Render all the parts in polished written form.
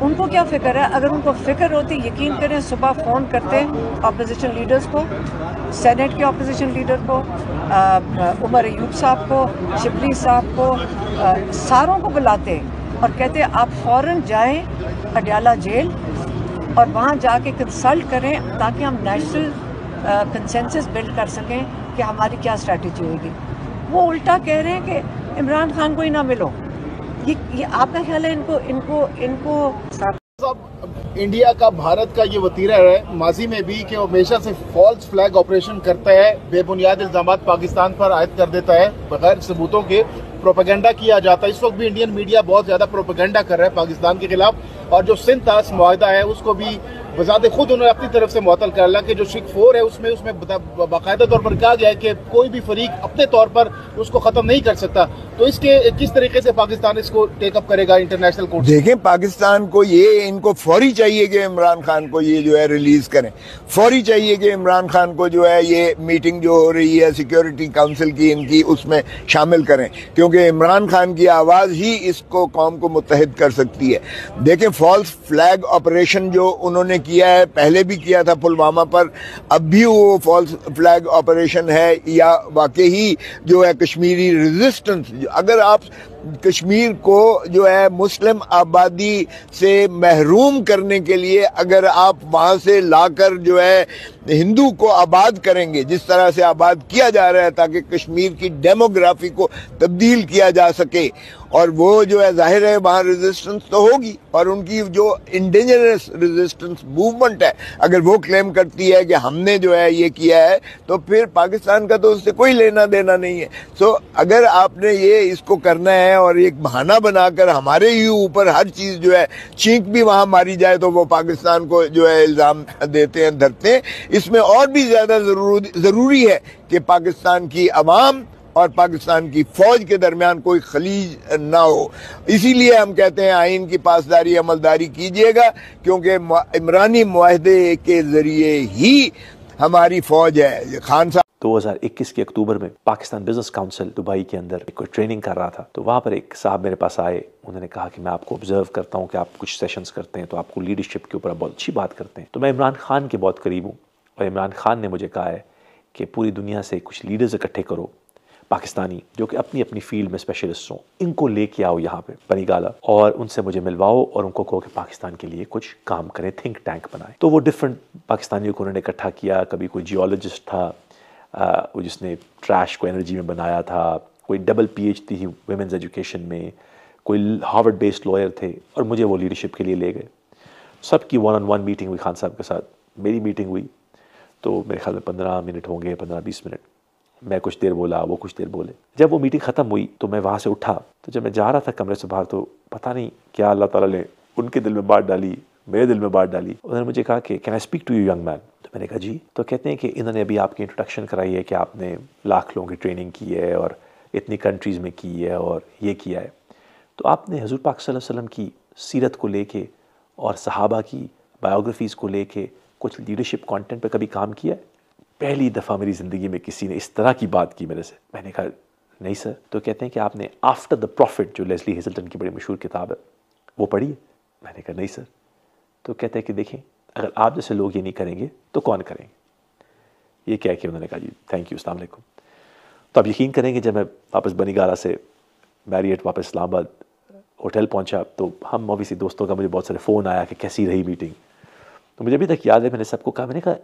ان کو کیا فکر ہے؟ اگر ان کو فکر ہوتی، یقین کریں صبح فون کرتے اپوزیشن لیڈرز کو، سینیٹ کے اپوزیشن لیڈر کو، عمر ایوب صاحب کو، شبلی صاحب کو، ساروں کو بلاتے اور کہتے آپ فوراً جائیں اڈیالہ جیل اور وہاں جا کے کنسلٹ کریں تاکہ ہم نیشنل کنسنسس بلڈ کر سکیں کہ ہماری کیا اسٹریٹجی ہوئے گی۔ وہ الٹا کہہ رہے ہیں کہ عمران خان کو ہی نہ ملو۔ یہ آپ کا خیال ہے ان کو صاحب انڈیا کا، بھارت کا یہ وتیرہ ہے ماضی میں بھی کہ وہ ہمیشہ سے فالس فلیگ آپریشن کرتا ہے، بے بنیاد الزامات پاکستان پر عائد کر دیتا ہے، بغیر ثبوتوں کے پروپیگنڈا کیا جاتا ہے۔ اس وقت بھی انڈین میڈیا بہت زیادہ پروپیگنڈا کر رہا ہے پاکستان کے خلاف، اور جو سندھ طاس معاہدہ ہے اس کو بھی بذات خود انہوں نے اپنی طرف سے معطل کر لیا کہ جو شک 4 ہے اس میں باقاعدہ طور پر کہا گیا ہے کہ کوئی بھی فریق اپنے طور پر اس کو ختم نہیں کر سکتا۔ تو اس کے کس طریقے سے پاکستان اس کو ٹیک اپ کرے گا انٹرنیشنل کورٹ؟ دیکھیں پاکستان کو ان کو فوری چاہیے کہ عمران خان کو یہ جو ہے ریلیز کریں، فوری چاہیے کہ عمران خان کو جو ہے یہ میٹنگ جو ہو رہی ہے سیکیورٹی کونسل کی ان کی اس میں شامل کریں، کیونکہ عمران خان کی آواز ہی اس کو قوم کو متحد کر سکتی ہے۔ دیکھیں فالس فلیگ آپریشن جو انہوں نے کیا ہے، پہلے بھی کیا تھا پلوامہ پر، اب بھی وہ فالس فلیگ آپریشن ہے، یا واقعی جو ہے کشمیری ریزسٹنس، اگر آپ کشمیر کو جو ہے مسلم آبادی سے محروم کرنے کے لیے اگر آپ وہاں سے لا کر جو ہے ہندو کو آباد کریں گے، جس طرح سے آباد کیا جا رہا ہے تاکہ کشمیر کی ڈیموگرافی کو تبدیل کیا جا سکے، اور وہ جو ہے ظاہر ہے وہاں ریزسٹنس تو ہوگی، اور ان کی جو انڈیجنس ریزسٹنس موومنٹ ہے اگر وہ کلیم کرتی ہے کہ ہم نے جو ہے یہ کیا ہے، تو پھر پاکستان کا تو اس سے کوئی لینا دینا نہیں ہے۔ سو اگر آپ نے یہ اس کو کرنا ہے اور ایک بہانہ بنا کر ہمارے ہی اوپر ہر چیز جو ہے چینک بھی وہاں ماری جائے تو وہ پاکستان کو جو ہے الزام دیتے ہیں دھرتے ہیں، اس میں اور بھی زیادہ ضروری ہے کہ پاکستان کی عوام اور پاکستان کی فوج کے درمیان کوئی خلیج نہ ہو۔ اسی لیے ہم کہتے ہیں آئین کی پاسداری عملداری کیجیے گا، کیونکہ عمرانی معاہدے کے ذریعے ہی ہماری فوج ہے۔ خان صاحب 2021 کے اکتوبر میں پاکستان بزنس کاؤنسل دبئی کے اندر کوئی ٹریننگ کر رہا تھا، تو وہاں پر ایک صاحب میرے پاس آئے، انہوں نے کہا کہ میں آپ کو آبزرو کرتا ہوں کہ آپ کچھ سیشنز کرتے ہیں تو آپ کو لیڈرشپ کے اوپر بہت اچھی بات کرتے ہیں، تو میں عمران خان کے بہت قریب ہوں، اور عمران خان نے مجھے کہا ہے کہ پوری دنیا سے کچھ لیڈرز اکٹھے کرو پاکستانی جو کہ اپنی اپنی فیلڈ میں اسپیشلسٹ ہوں، ان کو لے کے آؤ یہاں پہ بنی گالا، اور ان سے مجھے ملواؤ اور ان کو کہو کہ پاکستان کے لیے کچھ کام کریں، تھنک ٹینک بنائیں۔ تو وہ ڈفرینٹ پاکستانیوں کو انہوں نے اکٹھا کیا، کبھی کوئی جیولوجسٹ تھا وہ جس نے ٹریش کو انرجی میں بنایا تھا، کوئی ڈبل پی ایچ ڈی تھی ویمنز ایجوکیشن میں، کوئی ہارورڈ بیسڈ لائر تھے، اور مجھے وہ لیڈرشپ کے لیے لے گئے۔ سب کی 1-on-1 میٹنگ ہوئی خان صاحب کے ساتھ، میری میٹنگ ہوئی تو میرے خیال میں 15 منٹ ہوں گے، 15-20 منٹ، میں کچھ دیر بولا، وہ کچھ دیر بولے۔ جب وہ میٹنگ ختم ہوئی تو میں وہاں سے اٹھا، تو جب میں جا رہا تھا کمرے سے باہر تو پتہ نہیں کیا اللہ تعالیٰ نے ان کے دل میں بات ڈالی، میرے دل میں بات ڈالی۔ انہوں نے مجھے کہا کہ can I speak to you young man? تو میں نے کہا جی۔ تو کہتے ہیں کہ انہوں نے ابھی آپ کی انٹروڈکشن کرائی ہے کہ آپ نے لاکھ لوگوں کی ٹریننگ کی ہے اور اتنی کنٹریز میں کی ہے اور یہ کیا ہے، تو آپ نے حضور پاک صلی اللہ علیہ وسلم کی سیرت کو لے کے اور صحابہ کی بایوگرافیز کو لے کے کچھ لیڈرشپ کانٹینٹ پہ کبھی کام کیا ہے؟ پہلی دفعہ میری زندگی میں کسی نے اس طرح کی بات کی میرے سے۔ میں نے کہا نہیں سر۔ تو کہتے ہیں کہ آپ نے آفٹر دا پروفٹ جو لیسلی ہیزلٹن کی بڑی مشہور کتاب ہے وہ پڑھی ہے؟ میں نے کہا نہیں سر۔ تو کہتے ہیں کہ دیکھیں اگر آپ جیسے لوگ یہ نہیں کریں گے تو کون کریں گے؟ یہ کہہ کے انہوں نے کہا جی تھینک یو، السلام علیکم۔ تو آپ یقین کریں گے جب میں واپس بنی گالا سے میریٹ واپس اسلام آباد ہوٹل پہنچا تو ہم اوبیسلی دوستوں کا مجھے بہت سارے فون آیا کہ کیسی رہی میٹنگ۔ تو مجھے ابھی تک یاد ہے میں نے سب کو کہا، میں نے کہا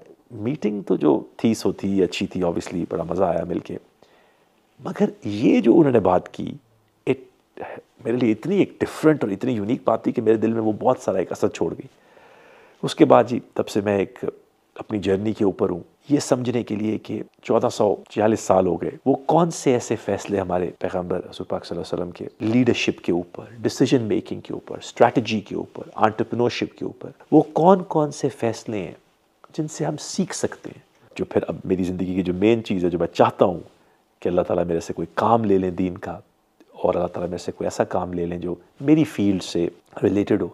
میٹنگ تو جو تھی سو تھی، اچھی تھی، اوبیسلی بڑا مزہ آیا مل کے، مگر یہ جو انہوں نے بات کی میرے لیے اتنی ایک ڈفرینٹ اور اتنی یونیک بات تھی کہ میرے دل میں وہ بہت سارا ایک اثر چھوڑ گئی۔ اس کے بعد جی تب سے میں ایک اپنی جرنی کے اوپر ہوں یہ سمجھنے کے لیے کہ 1440 سال ہو گئے، وہ کون سے ایسے فیصلے ہمارے پیغمبر حضور پاک صلی اللہ علیہ وسلم کے لیڈرشپ کے اوپر، ڈیسیجن میکنگ کے اوپر، اسٹریٹجی کے اوپر، انٹرپرینورشپ کے اوپر، وہ کون کون سے فیصلے ہیں جن سے ہم سیکھ سکتے ہیں، جو پھر اب میری زندگی کی جو مین چیز ہے جو میں چاہتا ہوں کہ اللہ تعالیٰ میرے سے کوئی کام لے لیں دین کا، اور اللہ تعالیٰ میرے سے کوئی ایسا کام لے لیں جو میری فیلڈ سے ریلیٹڈ ہو۔